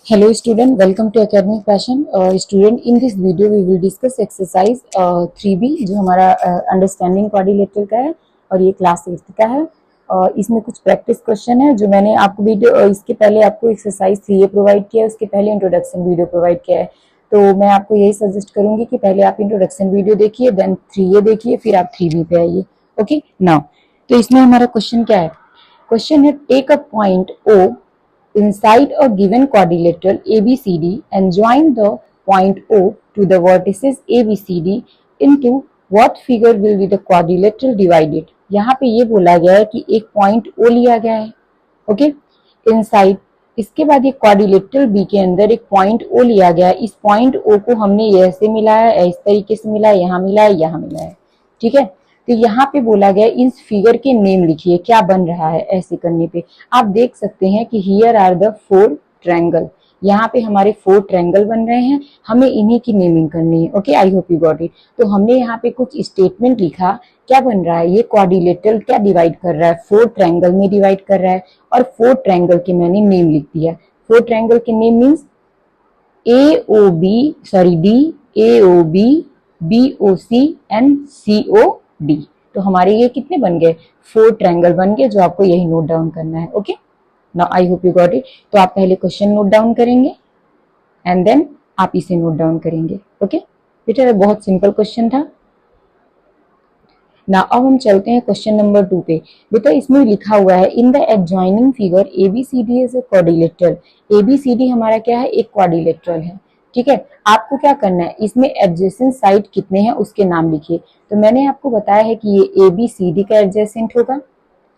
Hello student, welcome to Academic Passion. Student, in this video we will discuss exercise 3B जो हमारा understanding quadrilateral का है और ये क्लास 8 का है। इसमें कुछ प्रैक्टिस क्वेश्चन है जो मैंने आपको वीडियो इसके पहले आपको एक्सरसाइज 3A प्रोवाइड किया है, उसके पहले इंट्रोडक्शन वीडियो प्रोवाइड किया है। तो मैं आपको यही सजेस्ट करूंगी कि पहले आप इंट्रोडक्शन वीडियो देखिए, देन 3A देखिए, फिर आप 3B पे आइए। ओके नाउ, तो इसमें हमारा क्वेश्चन क्या है? क्वेश्चन है take a point O inside a given quadrilateral ABCD and join the point O to the vertices ABCD into what figure will be the quadrilateral divided। यहाँ पे ये बोला गया है कि एक पॉइंट O लिया गया है, ओके इनसाइड, इसके बाद ये क्वाड्रिलेटरल बी के अंदर एक पॉइंट O लिया गया है। इस पॉइंट O को हमने ऐसे मिलाया है, इस तरीके से मिलाया, यहाँ मिलाया, यहाँ मिलाया, ठीक है। तो यहाँ पे बोला गया इस फिगर के नेम लिखिए, क्या बन रहा है। ऐसे करने पे आप देख सकते हैं कि हियर आर द 4 ट्रायंगल, यहाँ पे हमारे 4 ट्रायंगल बन रहे हैं, हमें इन्हीं की नेमिंग करनी है। Okay, I hope you got it. तो हमने यहाँ पे कुछ स्टेटमेंट लिखा, क्या बन रहा है, ये क्वाड्रिलेटरल क्या डिवाइड कर रहा है, 4 ट्रायंगल में डिवाइड कर रहा है और 4 ट्रायंगल के मैंने नेम लिख दिया। 4 ट्रायंगल के name means D, AOB, BOC and COD। तो हमारे ये कितने बन गए, 4 ट्रायंगल बन गए, जो आपको यही नोट डाउन करना है। Okay now I hope you got it. तो आप पहले क्वेश्चन नोट डाउन करेंगे एंड देन आप इसे नोट डाउन करेंगे। ओके बेटा, बहुत सिंपल क्वेश्चन था ना। अब हम चलते हैं क्वेश्चन नंबर 2 पे। बेटा इसमें लिखा हुआ है in the adjoining figure ABCD is a quadrilateral. ABCD हमारा क्या है, एक क्वाड्रिलेटरल है, ठीक है। आपको क्या करना है, इसमें एडजेसेंट साइड कितने हैं उसके नाम लिखिए। तो मैंने आपको बताया है कि ये ABCD का एडजेसेंट होगा,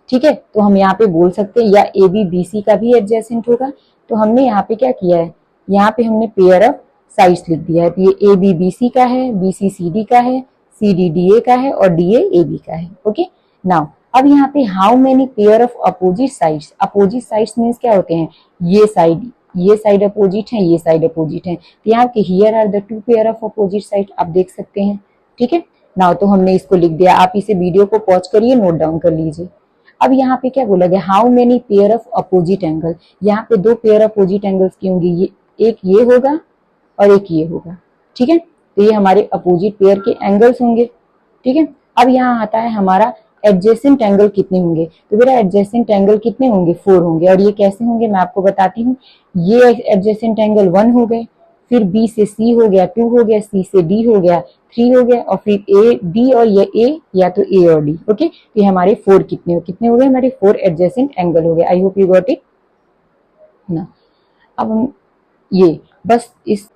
ठीक है। तो हम यहाँ पे बोल सकते हैं या ABBC का भी एडजेसेंट होगा। तो हमने यहाँ पे क्या किया है, यहाँ पे हमने पेयर ऑफ साइड्स लिख दिया है। तो ये ABBC का है, BCCD का है, CDDA का है और DA AB का है। ओके नाउ, अब यहाँ पे how many pair of opposite sides. Opposite sides means क्या होते हैं, ये साइड अपोजिट है, ये साइड अपोजिट है। तो यहाँ के here are the 2 pair of opposite side, आप देख सकते हैं, ठीक है नाउ। तो हमने इसको लिख दिया, आप इसे वीडियो को पॉज करिए, नोट डाउन कर लीजिए। अब यहाँ पे क्या बोला गया, how many pair of opposite angle. यहाँ पे 2 पेयर अपोजिट एंगल्स की होंगी, ये एक ये होगा और एक ये होगा, ठीक है। तो ये हमारे अपोजिट पेयर के एंगल्स होंगे, ठीक है। अब यहाँ आता है हमारा एडजेसेंट एंगल कितने होंगे। तो मेरा एडजेसेंट एंगल कितने होंगे, 4 होंगे। और ये कैसे होंगे मैं आपको बताती हूँ। ये एडजेसेंट एंगल 1 हो गए, फिर B से C हो गया, 2 हो गया, C से D हो गया, 3 हो गया, और फिर A D और ये A या तो A और D। ओके, तो ये हमारे 4 कितने हो गए, हमारे 4 एडजेसेंट एंगल हो गए। आई होप यू गॉट इट ना। अब हम ये बस इस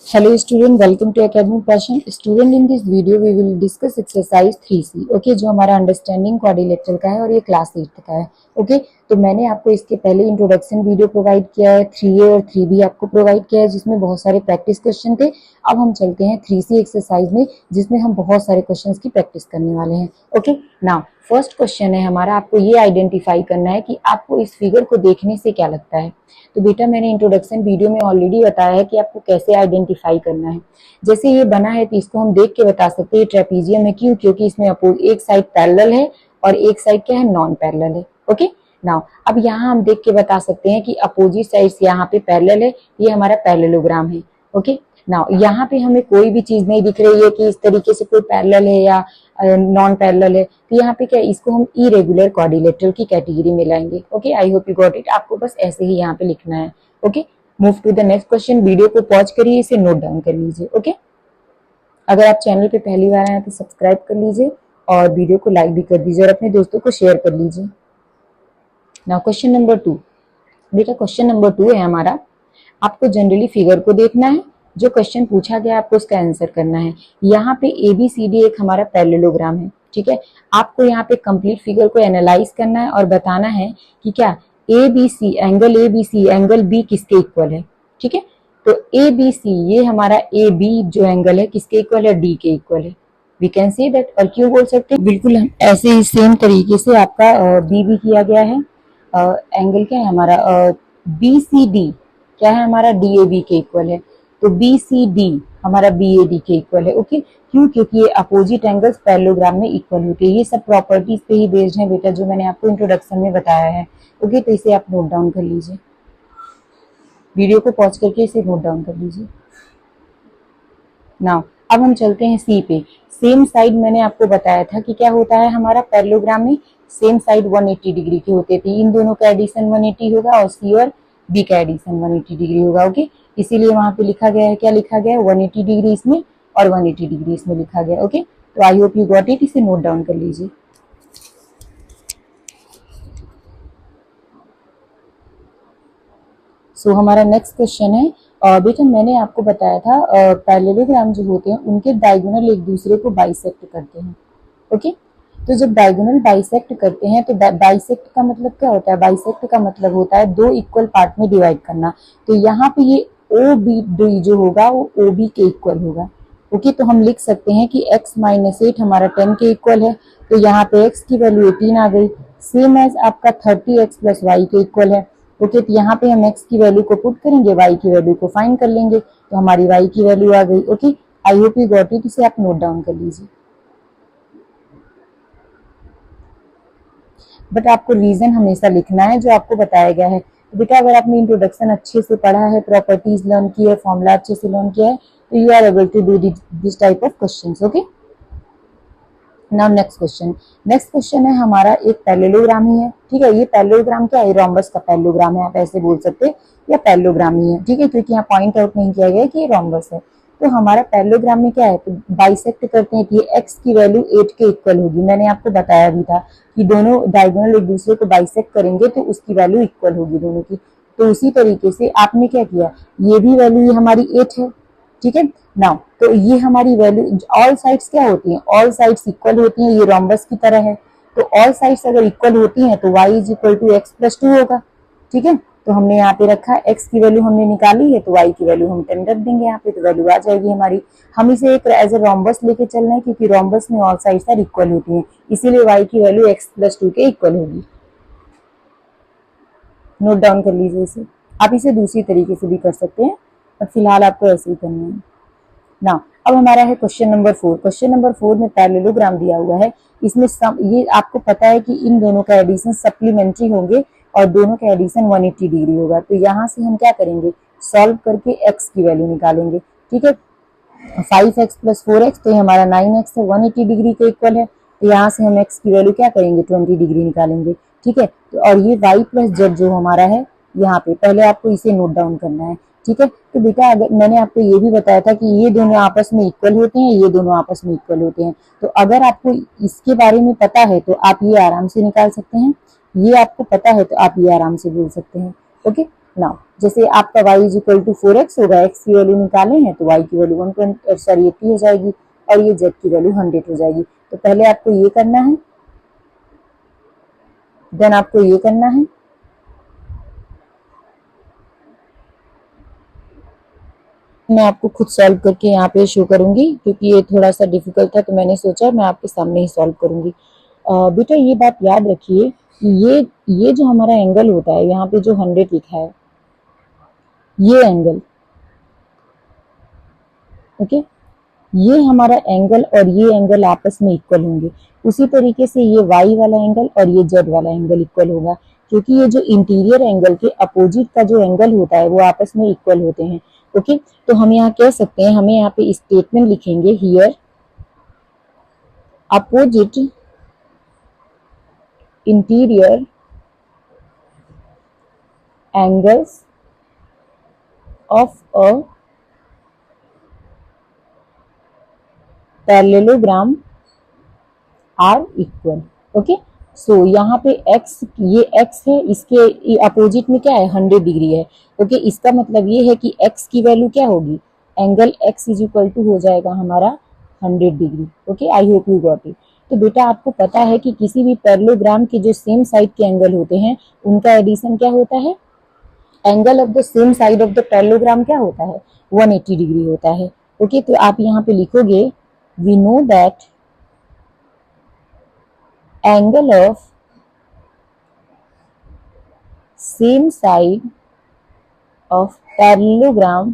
Hello student, welcome to Academic Passion. Student, in this video we will discuss exercise 3C, okay, जो हमारा अंडरस्टैंडिंग क्वाड्रिलेटरल का है और ये क्लास 8 का है। ओके तो मैंने आपको इसके पहले इंट्रोडक्शन वीडियो प्रोवाइड किया है, 3A और 3B आपको प्रोवाइड किया है, जिसमें बहुत सारे प्रैक्टिस क्वेश्चन थे। अब हम चलते हैं 3C एक्सरसाइज में, जिसमें हम बहुत सारे क्वेश्चंस की प्रैक्टिस करने वाले हैं। ओके नाउ, फर्स्ट क्वेश्चन है हमारा, आपको ये आइडेंटिफाई करना है कि आपको इस फिगर को देखने से क्या लगता है। तो बेटा मैंने इंट्रोडक्शन वीडियो में ऑलरेडी बताया है कि आपको कैसे आइडेंटिफाई करना है। जैसे ये बना है तो इसको हम देख के बता सकते हैं ट्रेपीजियम है, क्यों, क्योंकि इसमें एक साइड पैरेलल है और एक साइड क्या है, नॉन पैरेलल है। ओके नाउ, अब यहाँ हम देख के बता सकते हैं कि अपोजिट साइड्स यहाँ पे पैरेलल है, ये हमारा पैरेललोग्राम है। ओके नाउ, यहाँ पे हमें कोई भी चीज नहीं दिख रही है कि इस तरीके से कोई पैरेलल है या नॉन पैरेलल है। तो यहाँ पे क्या, इसको हम इरेगुलर क्वाड्रिलेटरल की कैटेगरी में लाएंगे। Okay I hope you got it. आपको बस ऐसे ही यहाँ पे लिखना है। Okay move to the next question. Video को पॉज करिए, इसे नोट डाउन कर लीजिए। ओके अगर आप चैनल पे पहली बार आए तो सब्सक्राइब कर लीजिए और वीडियो को लाइक भी कर दीजिए और अपने दोस्तों को शेयर कर लीजिए। Now question number 2। बेटा क्वेश्चन नंबर 2 है हमारा, आपको जनरली फिगर को देखना है, जो क्वेश्चन पूछा गया आपको उसका आंसर करना है। यहाँ पे ABCD एक हमारा पैरेललोग्राम है, ठीक है। आपको यहाँ पे कंप्लीट फिगर को एनालाइज करना है और बताना है कि क्या ABC एंगल B किसके इक्वल है, ठीक है। तो ABC ये हमारा AB जो एंगल है किसके इक्वल है, D के इक्वल है। We can say that. और क्यों बोल सकते हैं, बिल्कुल हम ऐसे ही सेम तरीके से आपका B भी किया गया है। एंगल क्या है हमारा, BCD क्या है हमारा, DAB के इक्वल है। तो BCD हमारा BAD के इक्वल है। ओके क्यों, क्योंकि ये अपोजिट एंगल्स पैरेललोग्राम में इक्वल होते हैं। ये सब प्रॉपर्टीज पे ही बेस्ड है बेटा, जो मैंने आपको इंट्रोडक्शन में बताया है। ओके तो इसे आप नोट डाउन कर लीजिए। वीडियो को पॉज करके इसे नोट डाउन कर लीजिए। नाउ अब हम चलते हैं सी पे। सेम साइड मैंने आपको बताया था कि क्या होता है हमारा पैरेललोग्राम में, सेम साइड 180 डिग्री की होती थी। इन दोनों का एडिशन 180 होगा और सी और बी का एडिशन 180 डिग्री होगा। ओके, इसीलिए वहां पे लिखा गया है, क्या लिखा गया है, 180 डिग्री इसमें और 180 डिग्री इसमें लिखा गया। ओके, तो आई होप यू गॉट इट, इसे नोट डाउन कर लीजिए। सो हमारा नेक्स्ट क्वेश्चन है, बेटा मैंने आपको बताया था पैरेललोग्राम जो होते हैं उनके डायगोनल एक दूसरे को बाइसेक्ट करते हैं। ओके, तो जब डायगोनल बाइसेक्ट करते हैं तो बाइसेक्ट का मतलब क्या होता है, बाइसेक्ट का मतलब होता है दो इक्वल पार्ट में डिवाइड करना। तो यहाँ पे ये ओ बी जो होगा वो ओ बी के इक्वल होगा। ओके, तो हम लिख सकते हैं कि x - 8 हमारा 10 के इक्वल है, तो यहाँ पे x की वैल्यू 18 आ गई, सेम एज आपका 30x + y के इक्वल है। ओके, तो यहाँ पे हम x की वैल्यू को पुट करेंगे, y की वैल्यू को फाइंड कर लेंगे, तो हमारी y की वैल्यू आ गई। Okay, I hope you got it, इसे आप नोट डाउन कर लीजिए। बट आपको रीजन हमेशा लिखना है जो आपको बताया गया है। तो बेटा अगर आपने इंट्रोडक्शन अच्छे से पढ़ा है, प्रॉपर्टीज लर्न की है, फॉर्मूला अच्छे से लर्न किया है, तो you are able to do this type of questions. Okay, now next question है हमारा एक पैरेललोग्राम ही है। ठीक है, ये पैरेललोग्राम क्या है, रोम्बस का पैरेललोग्राम है, आप ऐसे बोल सकते हैं, या पैरेललोग्राम ही है। ठीक है, क्योंकि यहाँ पॉइंट आउट नहीं किया गया कि ये रोम्बस है। तो हमारा पैरेललोग्राम में क्या है, तो बाइसेक्ट करते हैं, ये x की वैल्यू 8 के इक्वल होगी। मैंने आपको बताया भी था कि दोनों डायगोनल एक दूसरे को बाइसेक्ट करेंगे तो उसकी वैल्यू इक्वल होगी दोनों की। तो उसी तरीके से आपने क्या किया, ये भी वैल्यू ये हमारी 8 है। ठीक है, नाउ तो ये हमारी वैल्यू, ऑल साइड्स क्या होती हैं, ऑल साइड्स इक्वल होती हैं, ये रोम्बस की तरह है। तो ऑल साइड्स अगर इक्वल होती हैं तो y = x + 2 होगा। ठीक है, तो हमने यहाँ पे रखा, x की वैल्यू हमने निकाली है तो y की वैल्यू हम 10 रख देंगे यहाँ पे, तो वैल्यू आ जाएगी हमारी। हम इसे एक एज ए रोम्बस लेके चलना है, क्योंकि रोम्बस में ऑल साइड्स आर इक्वल होती हैं, इसीलिए y की वैल्यू x + 2 के इक्वल होगी। नोट डाउन कर लीजिए इसे। आप इसे दूसरी तरीके से भी कर सकते हैं, पर फिलहाल आपको ऐसे ही करना है ना। अब हमारा है क्वेश्चन नंबर 4। क्वेश्चन नंबर 4 में पैरेललोग्राम दिया हुआ है, इसमें ये आपको पता है कि इन दोनों का एडिशन सप्लीमेंट्री होंगे और दोनों का एडिशन 180 डिग्री होगा। तो यहाँ से हम क्या करेंगे, सॉल्व करके x की वैल्यू निकालेंगे। ठीक है, 5x + 4x, तो ये हमारा 9x है, 180 डिग्री के इक्वल है। तो यहाँ से हम x की वैल्यू क्या करेंगे, 20 डिग्री निकालेंगे। ठीक है, तो और ये y + z जो हमारा है यहाँ पे, पहले आपको इसे नोट डाउन करना है। ठीक है, तो बेटा अगर मैंने आपको ये भी बताया था कि ये दोनों आपस में इक्वल होते हैं, ये दोनों आपस में इक्वल होते हैं। तो अगर आपको इसके बारे में पता है तो आप ये आराम से निकाल सकते हैं, ये आपको पता है तो आप ये आराम से बोल सकते हैं। ओके, नाउ जैसे आपका y = 4x होगा, x की वैल्यू निकाले हैं तो y की वैल्यू 80 हो जाएगी और ये z की वैल्यू 100 हो जाएगी। तो पहले आपको ये करना है, देन आपको ये करना है, मैं आपको खुद सॉल्व करके यहाँ पे शो करूंगी, क्योंकि ये थोड़ा सा डिफिकल्ट था तो मैंने सोचा मैं आपके सामने ही सॉल्व करूंगी। बेटा ये बात याद रखिए कि ये जो हमारा एंगल होता है, यहाँ पे जो 100 लिखा है, ये एंगल, ओके, ये हमारा एंगल और ये एंगल आपस में इक्वल होंगे। उसी तरीके से ये y वाला एंगल और ये z वाला एंगल इक्वल होगा, क्योंकि ये जो इंटीरियर एंगल के अपोजिट का जो एंगल होता है वो आपस में इक्वल होते हैं। ओके, तो हम यहाँ कह सकते हैं, हमें यहाँ पे स्टेटमेंट लिखेंगे, here opposite interior angles of a parallelogram are equal. Okay, so यहाँ पे x, ये x है, इसके अपोजिट में क्या है, 100 डिग्री है। ओके, इसका मतलब ये है कि x की वैल्यू क्या होगी, एंगल x = हो जाएगा हमारा 100 degree. Okay, I hope you got it. तो बेटा आपको पता है कि किसी भी पैरेललोग्राम के जो सेम साइड के एंगल होते हैं उनका एडिशन क्या होता है, angle of the same side of the parallelogram क्या होता है, 180 डिग्री होता है। ओके, तो आप यहाँ पे लिखोगे, we know that angle of same side of parallelogram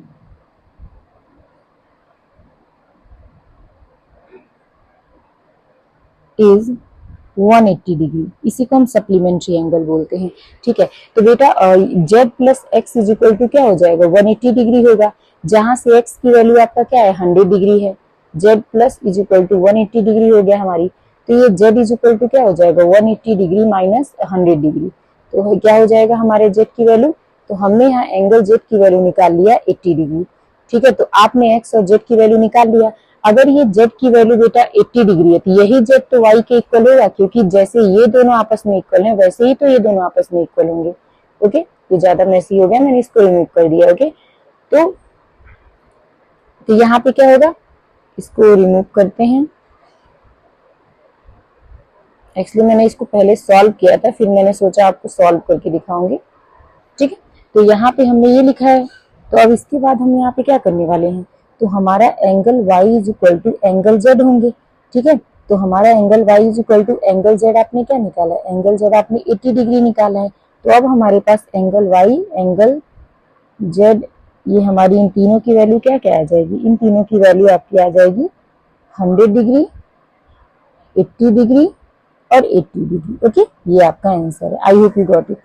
is 180 degree, इसी को हम सप्लीमेंट्री एंगल बोलते हैं। ठीक है, तो बेटा z plus x is equal to क्या हो जाएगा 180 डिग्री होगा, जहां से x की वैल्यू आपका क्या है 100 डिग्री है, z plus is equal to 180 degree हो गया हमारी। तो ये z इज इक्वल टू क्या हो जाएगा 180 डिग्री माइनस 100 डिग्री, तो क्या हो जाएगा हमारे z की वैल्यू, तो हमने यहाँ एंगल z की वैल्यू निकाल लिया 80 डिग्री। ठीक है, तो आपने x और z की वैल्यू निकाल लिया। अगर ये z की वैल्यू बेटा 80 डिग्री है तो यही z तो y के इक्वल होगा, क्योंकि जैसे ये दोनों आपस में इक्वल हैं वैसे ही तो ये दोनों आपस में इक्वल होंगे। ओके, ये ज्यादा मैसी हो गया, मैंने इसको रिमूव कर दिया। ओके, तो यहाँ पे क्या होगा, इसको रिमूव करते हैं। एक्चुअली मैंने इसको पहले सॉल्व किया था, फिर मैंने सोचा आपको सॉल्व करके दिखाऊंगी। ठीक है, तो यहाँ पे हमने ये लिखा है, तो अब इसके बाद हम यहाँ पे क्या करने वाले हैं, तो हमारा angle y is equal to angle z होंगे। ठीक है, तो हमारा angle y is equal to angle z आपने क्या निकाला है, एंगल z आपने 80 डिग्री निकाला है। तो अब हमारे पास एंगल y एंगल z, ये हमारी इन तीनों की वैल्यू क्या क्या आ जाएगी, इन तीनों की वैल्यू आपकी आ जाएगी 100 डिग्री, 80 डिग्री और 80 डिग्री। ओके, ये आपका आंसर है। आई hope you got it.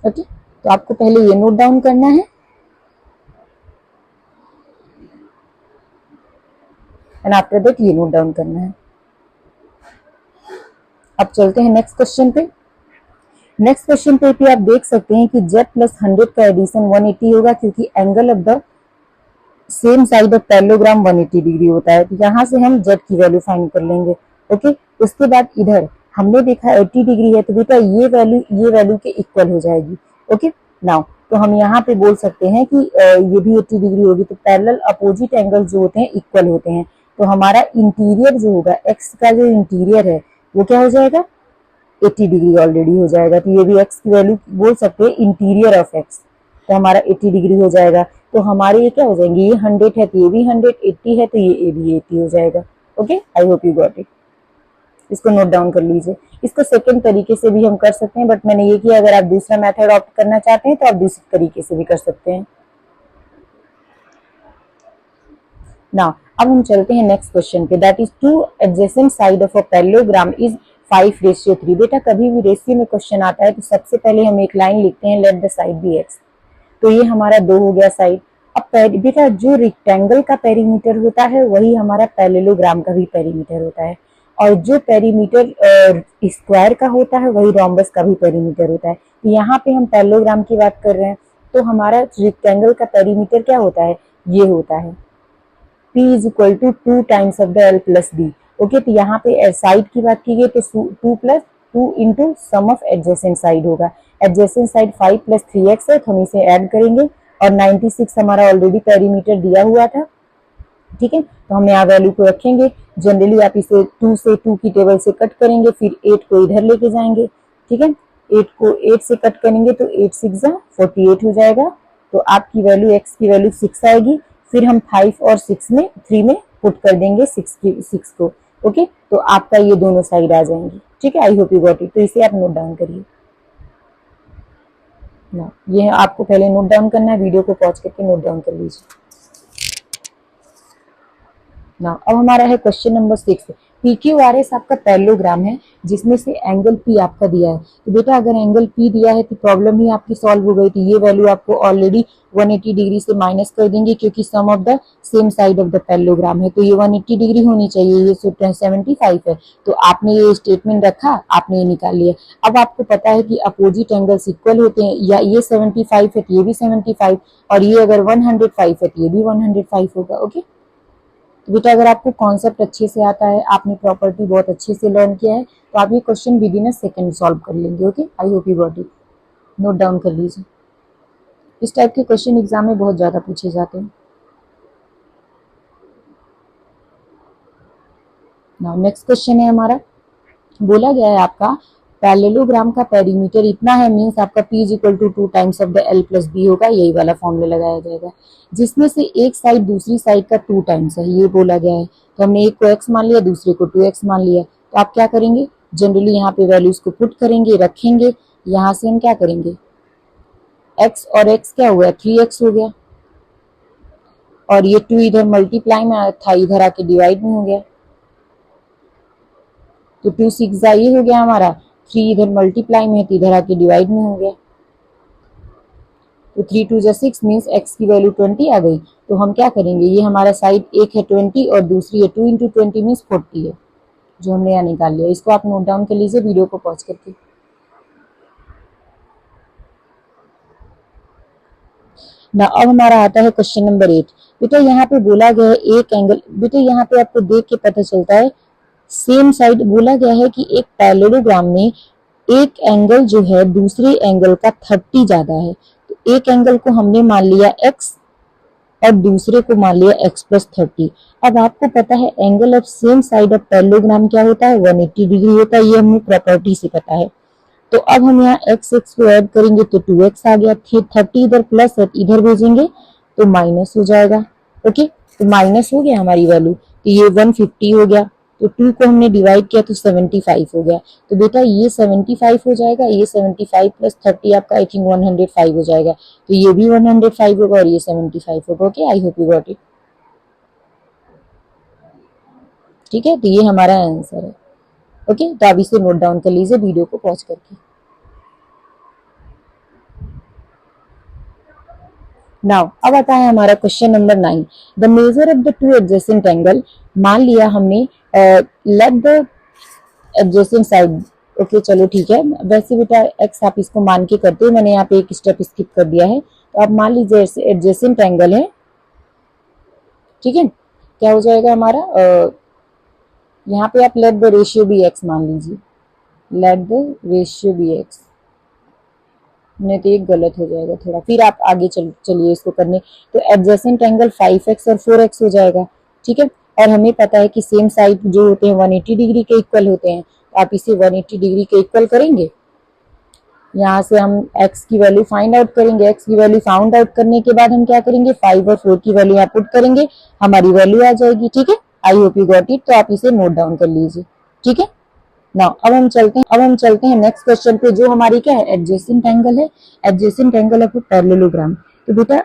Okay, तो आपको पहले ये नोट डाउन करना है एंड आफ्टर दैट ये नोट डाउन करना है। अब चलते हैं नेक्स्ट क्वेश्चन पे। नेक्स्ट क्वेश्चन पे भी आप देख सकते हैं कि z प्लस 100 का एडिशन 180 होगा, क्योंकि angle of the same side of parallelogram 180 degree होता है। तो यहाँ से हम z की वैल्यू फाइंड कर लेंगे। ओके, उसके बाद इधर हमने देखा 80 डिग्री है, तो बेटा ये वैल्यू के इक्वल हो जाएगी। ओके, नाउ तो हम यहाँ पे बोल सकते हैं कि ये भी 80 डिग्री होगी, तो पैरेलल अपोजिट एंगल जो होते हैं इक्वल होते हैं। तो हमारा इंटीरियर जो होगा, एक्स का जो इंटीरियर है वो क्या हो जाएगा 80 डिग्री ऑलरेडी हो जाएगा। तो ये भी एक्स की वैल्यू बोल सकते हैं इंटीरियर ऑफ एक्स, तो हमारा 80 डिग्री हो जाएगा। तो हमारे ये क्या हो जाएंगे, ये 100 है तो ये भी 100, 80 है तो ये भी 80 हो जाएगा। Okay, I hope you got it. इसको नोट डाउन कर लीजिए। इसको सेकंड तरीके से भी हम कर सकते हैं, बट मैंने ये किया, अगर आप दूसरा मेथड ऑप्ट करना चाहते हैं तो आप दूसरे तरीके से भी कर सकते हैं। नाउ अब हम चलते हैं नेक्स्ट क्वेश्चन पे, that is two adjacent side of a parallelogram is 5:3। बेटा कभी भी रेशियो में क्वेश्चन आता है तो सबसे पहले हम एक लाइन लिखते हैं, let the side be x. तो ये हमारा 2 हो गया साइड। अब बेटा जो रेक्टेंगल का पेरीमीटर होता है वही हमारा पैरेललोग्राम का भी पेरीमीटर होता है, और जो पेरीमीटर स्क्वायर का होता है वही रोम्बस का भी पेरीमीटर होता है। तो यहाँ पे हम पैरेललोग्राम की बात कर रहे हैं, तो हमारा रेक्टेंगल का पेरीमीटर क्या होता है, ये होता है P is equal to 2 times of the L plus B। Okay, तो यहाँ पे साइड की बात की गई तो 2 plus 2 into sum of adjacent side होगा। एडजेसेंट साइड 5 प्लस 3x है, तो हम इसे ऐड करेंगे, और 96 हमारा ऑलरेडी पेरीमीटर दिया हुआ था। ठीक है, तो हम यहाँ वैल्यू को रखेंगे। जनरली आप इसे 2 से 2 की टेबल से कट करेंगे, फिर 8 को इधर लेके जाएंगे। ठीक है, 8 को 8 से कट करेंगे तो 8 6 48 हो जाएगा। तो आपकी वैल्यू x की वैल्यू 6 आएगी। फिर हम 5 और 3 में पुट कर देंगे 6 को। ओके, तो आपका ये दोनों साइड आ जाएंगी। ठीक है, आई होप यू गॉट इट। तो इसे आप नोट डाउन करिए ना, ये आपको पहले नोट डाउन करना है, वीडियो को पॉज करके नोट डाउन कर लीजिए ना। अब हमारा है क्वेश्चन नंबर 6। PQRS आपका पैरेललोग्राम है जिसमें से एंगल P आपका दिया है। तो बेटा अगर एंगल P दिया है तो प्रॉब्लम ही आपकी सॉल्व हो गई। तो ये वैल्यू आपको ऑलरेडी 180 डिग्री से माइनस कर देंगे, क्योंकि sum of the same side of the parallelogram है। तो ये 180 डिग्री होनी चाहिए, ये 75 है। तो आपने ये स्टेटमेंट रखा, आपने ये निकाल लिया। अब आपको पता है कि अपोजिट एंगल्स इक्वल होते हैं, या ये 75 है तो ये भी 75, और ये अगर 105 है तो ये भी 105 होगा। ओके, तो बेटा अगर आपको कॉन्सेप्ट अच्छे से आता है, आपने प्रॉपर्टी बहुत अच्छे से लर्न किया है, तो आप ये question with in a second solve कर लेंगे। Okay, I hope you got it. Note down कर लीजिए। इस टाइप के क्वेश्चन एग्जाम में बहुत ज्यादा पूछे जाते हैं। नाउ नेक्स्ट क्वेश्चन है हमारा, बोला गया है आपका पैरेललोग्राम का पेरीमीटर इतना है, मींस आपका P is equal to 2 times of the L plus B होगा। यही वाला फॉर्मूला लगाया जाएगा, जिसमें से एक साइड दूसरी साइड का 2 टाइम्स है, ये बोला गया है। तो हमने एक को x मान लिया, दूसरे को 2x मान लिया। तो आप क्या करेंगे, जनरली यहाँ पे वैल्यूज को पुट करेंगे, रखेंगे। यहाँ से हम क्या करेंगे, x और x क्या हुआ, 3x हो गया, और ये 2 इधर मल्टीप्लाई में था, इधर आके डिवाइड में हो गया। तो 2 6 ये हो गया हमारा, 3 इधर मल्टीप्लाई में है तो इधर आके डिवाइड में हो गया। तो 3 2 6 मीन्स x की वैल्यू 20 आ गई। तो हम क्या करेंगे, ये हमारा साइड एक है 20 और दूसरी है 2 इंटू 20 मीन्स 40 है, जो हमने यहाँ निकाल लिया। इसको आप नोट डाउन कर लीजिए वीडियो को पॉज करके। ना अब हमारा आता है क्वेश्चन नंबर 8। बेटा यहाँ पे बोला गया है एक एंगल, बेटा यहाँ पे आपको देख के पता चलता है सेम साइड बोला गया है कि एक पैरेललोग्राम में एक एंगल जो है दूसरे एंगल का 30 ज्यादा है। तो एक एंगल को हमने मान लिया x और दूसरे को मान लिया x प्लस 30। अब आपको पता है angle of same side of parallelogram क्या होता है, 180 डिग्री होता है, ये हमें प्रॉपर्टी से पता है। तो अब हम यहाँ x x को ऐड करेंगे तो 2x आ गया, 30 इधर प्लस है इधर भेजेंगे तो माइनस हो जाएगा। ओके, तो माइनस हो गया हमारी वैल्यू, तो ये 150 हो गया। तो 2 को हमने डिवाइड किया तो 75 हो गया। तो बेटा ये 75 हो जाएगा, ये 75 प्लस 30 आपका आई थिंक 105 हो जाएगा। तो ये भी 105 होगा और ये 75 होगा। Okay, I hope you got it. ठीक है, तो ये हमारा आंसर है। ओके, तो आप इसे नोट डाउन कर लीजिए वीडियो को पॉज करके। नाउ अब आता है हमारा question number 9। The measure of the two adjacent angle, मान लिया हमने let the adjacent side. Okay चलो ठीक है, वैसे बेटा एक्स आप इसको मान के करते हो, मैंने यहाँ पे एक स्टेप स्किप कर दिया है। तो आप मान लीजिए एडजेसेंट एंगल है, ठीक है, क्या हो जाएगा हमारा, यहाँ पे आप let the ratio be x मान लीजिए, let the ratio be x, नहीं तो एक गलत हो जाएगा थोड़ा, फिर आप आगे चलिए इसको करने। तो एडजेसेंट एंगल 5x और 4x हो जाएगा, ठीक है। और हमें पता है कि सेम साइड जो होते हैं 180 डिग्री के इक्वल होते हैं, तो आप इसे 180 डिग्री के इक्वल करेंगे। यहाँ से हम x की वैल्यू फाइंड आउट करेंगे, x की वैल्यू फाउंड आउट करने के बाद हम क्या करेंगे, 5 और 4 की वैल्यू यहाँ पुट करेंगे, हमारी वैल्यू आ जाएगी। ठीक है, आई होप यू गॉट इट। तो आप इसे नोट डाउन कर लीजिए, ठीक है। नाउ अब हम चलते हैं नेक्स्ट क्वेश्चन पे, जो हमारी क्या है, एडजेसेंट एंगल है, एडजेसेंट एंगल ऑफ पैरेललोग्राम। तो बेटा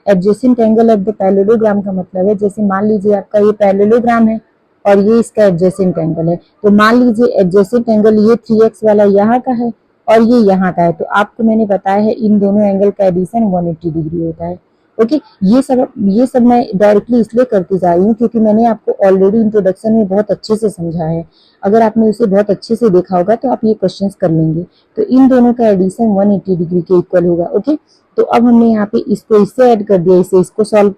adjacent angle of the parallelogram का मतलब है, जैसे मान लीजिए आपका ये पैरेललोग्राम है और ये इसका एडजेसेंट एंगल है। तो मान लीजिए एडजेसेंट एंगल ये 3x वाला यहाँ का है और ये यहाँ का है। तो आपको मैंने बताया है इन दोनों एंगल का एडिशन 180 डिग्री होता है। ओके, ये सब मैं डायरेक्टली इसलिए करती जा रही हूँ क्योंकि मैंने आपको ऑलरेडी इंट्रोडक्शन में बहुत अच्छे से समझा है। अगर आपने उसे बहुत अच्छे से देखा होगा तो आप ये क्वेश्चंस कर लेंगे। तो इन दोनों का एडिशन 180 डिग्री के इक्वल होगा। ओके, तो अब हमने यहाँ पे इसको इससे ऐड कर दिया, इसे इसको सॉल्व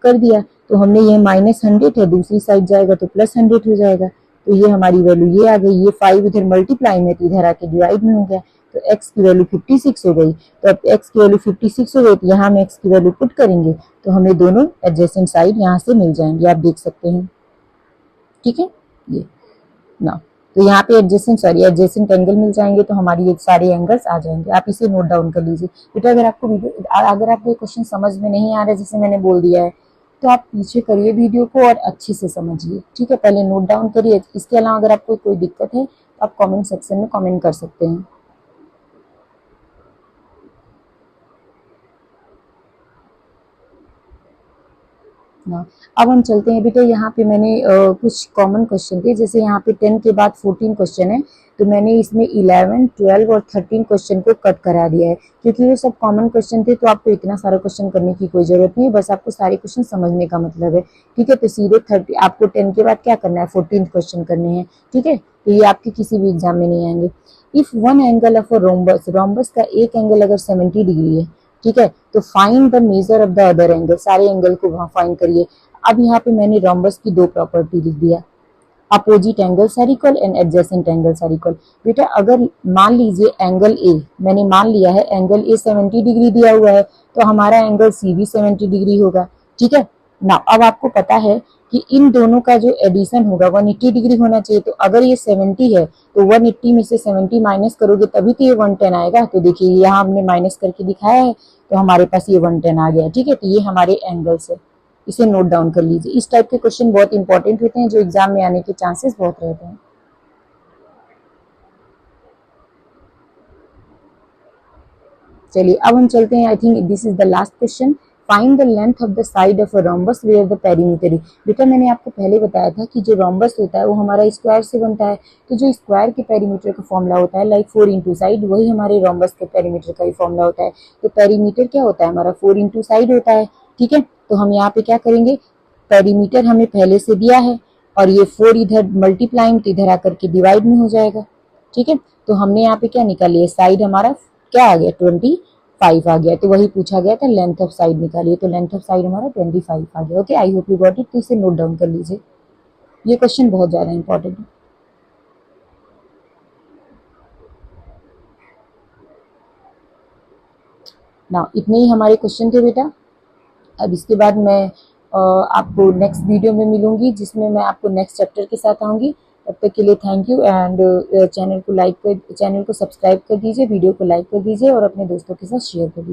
कर दिया तो हमने ये -100 है, दूसरी साइड जाएगा तो +100 हो जाएगा। तो ये हमारी वैल्यू ये आ गई, ये 5 इधर मल्टीप्लाई में तो इधर आके डिवाइड में हो गया। तो x की वैल्यू 56 हो गई। तो अब x की वैल्यू 56 हो गई तो यहाँ हम x की वैल्यू पुट करेंगे तो हमें दोनों एडजेसेंट साइड यहाँ से मिल जाएंगे, आप देख सकते हैं। ठीक है, ये ना, तो यहाँ पे एडजेसेंट एंगल मिल जाएंगे तो हमारी ये सारे एंगल्स आ जाएंगे। आप इसे नोट डाउन कर लीजिए बेटा। अगर आपको क्वेश्चन समझ में नहीं आ रहा है जैसे मैंने बोल दिया है तो आप पीछे करिए वीडियो को और अच्छे से समझिए। ठीक है, पहले नोट डाउन करिए। इसके अलावा अगर आपको कोई दिक्कत है तो आप कमेंट सेक्शन में कमेंट कर सकते हैं। ना अब हम चलते हैं बेटा, यहाँ पे मैंने कुछ कॉमन क्वेश्चन थे, जैसे यहाँ पे 10 के बाद 14 क्वेश्चन है तो मैंने इसमें 11, 12 और 13 क्वेश्चन को कट करा दिया है क्योंकि वो सब कॉमन क्वेश्चन थे। तो आपको इतना सारा क्वेश्चन करने की कोई जरूरत नहीं है, बस आपको सारे क्वेश्चन समझने का मतलब है। ठीक है, तो सीधे 30 आपको 10 के बाद क्या करना है, 14 क्वेश्चन करने हैं। ठीक है, तो ये आपके किसी भी एग्जाम में नहीं आएंगे। If one angle of a rhombus, rhombus का एक एंगल अगर 70 डिग्री है, ठीक है, तो find the measure of the other angle, सारे एंगल को वहां फाइंड करिए। अब यहाँ पे मैंने रोम्बस की दो प्रॉपर्टी लिख दिया, opposite angles are equal and adjacent angles are equal. बेटा अगर मान लीजिए एंगल ए, मैंने मान लिया है एंगल ए 70 डिग्री दिया हुआ है तो हमारा एंगल सी भी 70 डिग्री होगा। ठीक है ना, अब आपको पता है कि इन दोनों का जो एडिशन होगा 180 डिग्री होना चाहिए। तो अगर ये 70 है तो 180 में से 70 माइनस करोगे तभी तो ये 110 आएगा। तो देखिए यहाँ हमने माइनस करके दिखाया है तो हमारे पास ये 110 आ गया। ठीक है, तो ये हमारे एंगल्स है, इसे नोट डाउन कर लीजिए। इस टाइप के क्वेश्चन बहुत इंपॉर्टेंट होते हैं जो एग्जाम में आने के चांसेस बहुत रहते हैं। चलिए अब हम चलते हैं, I think this is the last question find the length of the side of a rhombus where the perimeter is. बेटा मैंने आपको पहले बताया था कि जो रोम्बस होता है वो हमारा स्क्वायर से बनता है, तो जो स्क्वायर के पेरीमीटर का फॉर्मूला होता है लाइक 4 इंटू साइड, वही हमारे रोम्बस के पेरीमीटर का ही फॉर्मूला होता है। तो पेरीमीटर क्या होता है हमारा 4 इंटू साइड होता है। ठीक है, तो हम यहाँ पे क्या करेंगे, पेरीमीटर हमें पहले से दिया है और ये 4 इधर मल्टीप्लाइंग तो इधर आकर के डिवाइड में हो जाएगा। ठीक है, तो हमने यहाँ पे क्या निकाली, साइड हमारा क्या आ गया 25 आ गया, तो वही पूछा गया था लेंथ ऑफ साइड निकालिए, तो लेंथ ऑफ साइड हमारा 25 आ गया। Okay, I hope you got it. तो इसे नोट डाउन कर लीजिए, ये क्वेश्चन बहुत ज्यादा इंपॉर्टेंट है। ना इतने ही हमारे क्वेश्चन थे बेटा। अब इसके बाद मैं आपको नेक्स्ट वीडियो में मिलूंगी जिसमें मैं आपको नेक्स्ट चैप्टर के साथ आऊंगी। तब तक के लिए थैंक यू एंड चैनल को सब्सक्राइब कर दीजिए, वीडियो को लाइक कर दीजिए और अपने दोस्तों के साथ शेयर कर दीजिए।